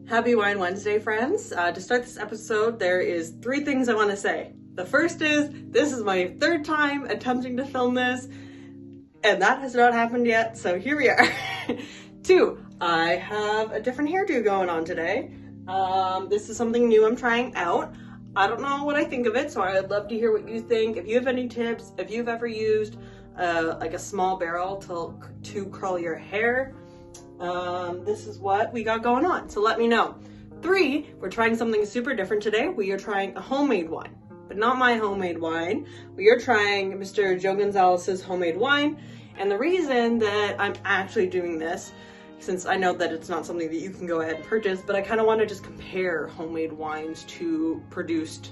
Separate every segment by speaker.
Speaker 1: Happy Wine Wednesday, friends. To start this episode, there is 3 things I want to say. The first is, this is my 3rd time attempting to film this, and that has not happened yet, so here we are. 2, I have a different hairdo going on today. This is something new I'm trying out. I don't know what I think of it, so I'd love to hear what you think. If you have any tips, if you've ever used like a small barrel to curl your hair, this is what we got going on, so let me know. 3, we're trying something super different today. We are trying a homemade wine, but not my homemade wine. We are trying Mr. Joe Gonzalez's homemade wine, and the reason that I'm actually doing this, since I know that it's not something that you can go ahead and purchase, but I kind of want to just compare homemade wines to produced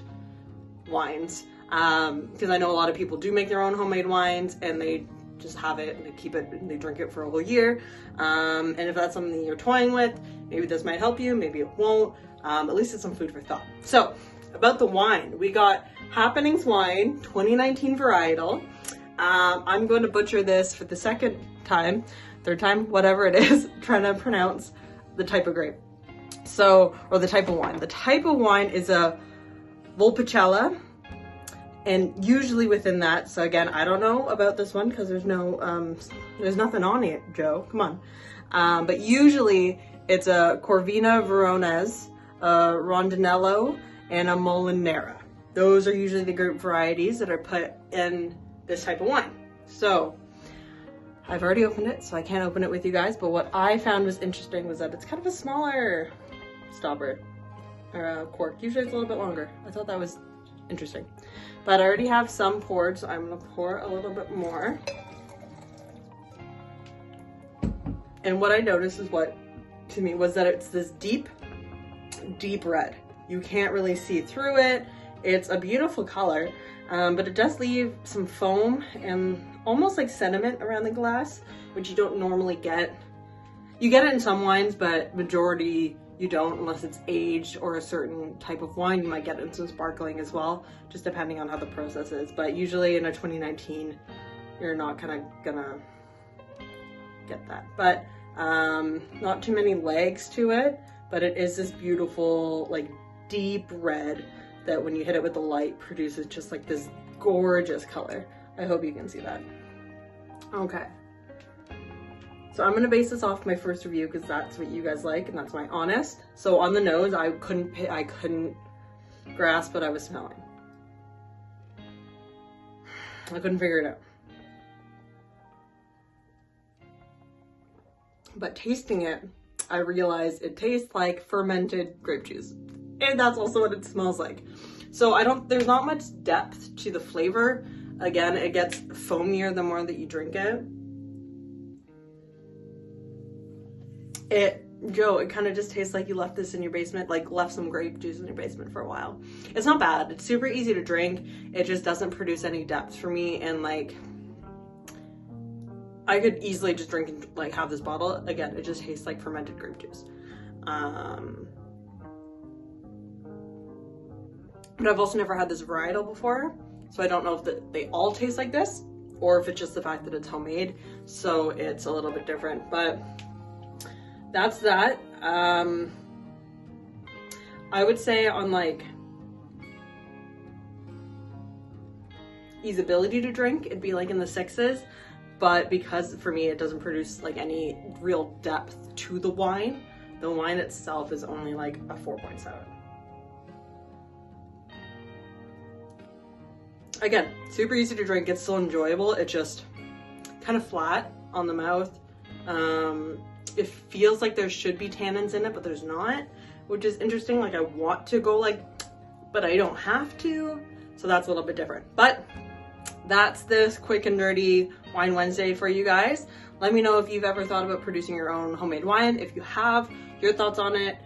Speaker 1: wines, because I know a lot of people do make their own homemade wines and they just have it and they keep it and they drink it for a whole year. And if that's something you're toying with, maybe this might help you, maybe it won't. At least it's some food for thought. So about the wine, we got Happenings Wine 2019 varietal. I'm going to butcher this for the 3rd time, whatever it is, trying to pronounce the type of grape. So, or the type of wine. The type of wine is a Volpicella. And usually within that, so again, I don't know about this one because there's nothing on it, Joe, come on. But usually it's a Corvina Veronese, a Rondinello, and a Molinera. Those are usually the grape varieties that are put in this type of wine. So I've already opened it, so I can't open it with you guys, but what I found was interesting was that it's kind of a smaller stopper, or cork. Usually it's a little bit longer. I thought that was interesting. But I already have some poured, so I'm gonna pour a little bit more. And what I noticed is what, to me, was that it's this deep, deep red. You can't really see through it. It's a beautiful color, but it does leave some foam and almost like sediment around the glass, which you don't normally get. You get it in some wines, but majority you don't, unless it's aged or a certain type of wine. You might get it in some sparkling as well, just depending on how the process is. But usually in a 2019, you're not kind of gonna get that. But not too many legs to it, but it is this beautiful, like deep red that when you hit it with the light produces just like this gorgeous color. I hope you can see that. Okay. So I'm gonna base this off my first review because that's what you guys like and that's my honest. So on the nose, I couldn't grasp what I was smelling. I couldn't figure it out. But tasting it, I realized it tastes like fermented grape juice. And that's also what it smells like. So there's not much depth to the flavor. Again, it gets foamier the more that you drink it. Joe, it kind of just tastes like you left this in your basement, like left some grape juice in your basement for a while. It's not bad. It's super easy to drink. It just doesn't produce any depth for me. And like, I could easily just drink and like have this bottle. Again, it just tastes like fermented grape juice. But I've also never had this varietal before. So I don't know if they all taste like this or if it's just the fact that it's homemade. So it's a little bit different, but that's that. I would say on like easeability to drink, it'd be like in the 6s, but because for me it doesn't produce like any real depth to the wine itself is only like a 4.7. Again, super easy to drink, it's still enjoyable, it's just kind of flat on the mouth. It feels like there should be tannins in it, but there's not, which is interesting. Like I want to go like, but I don't have to. So that's a little bit different. But that's this quick and dirty Wine Wednesday for you guys. Let me know if you've ever thought about producing your own homemade wine. If you have, your thoughts on it,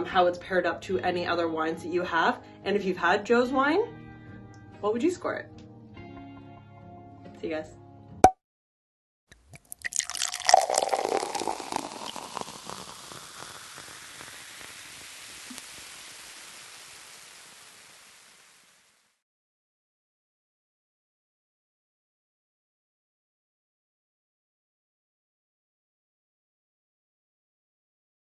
Speaker 1: how it's paired up to any other wines that you have. And if you've had Joe's wine, what would you score it? See you guys.